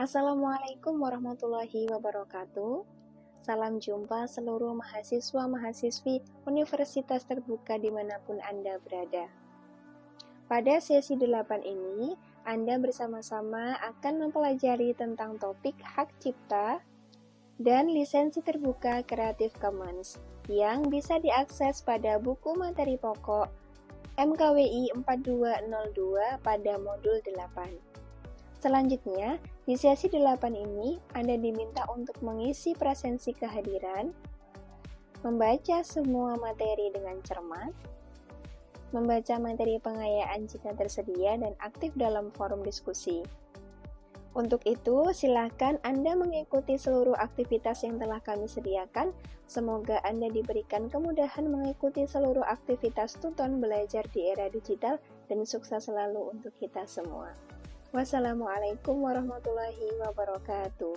Assalamualaikum warahmatullahi wabarakatuh. Salam jumpa seluruh mahasiswa-mahasiswi Universitas Terbuka dimanapun Anda berada. Pada sesi 8 ini, Anda bersama-sama akan mempelajari tentang topik hak cipta dan lisensi terbuka Creative Commons yang bisa diakses pada buku materi pokok MKWI 4202 pada modul 8. Selanjutnya, di sesi 8 ini, Anda diminta untuk mengisi presensi kehadiran, membaca semua materi dengan cermat, membaca materi pengayaan jika tersedia, dan aktif dalam forum diskusi. Untuk itu, silakan Anda mengikuti seluruh aktivitas yang telah kami sediakan. Semoga Anda diberikan kemudahan mengikuti seluruh aktivitas tuton belajar di era digital dan sukses selalu untuk kita semua. Wassalamualaikum warahmatullahi wabarakatuh.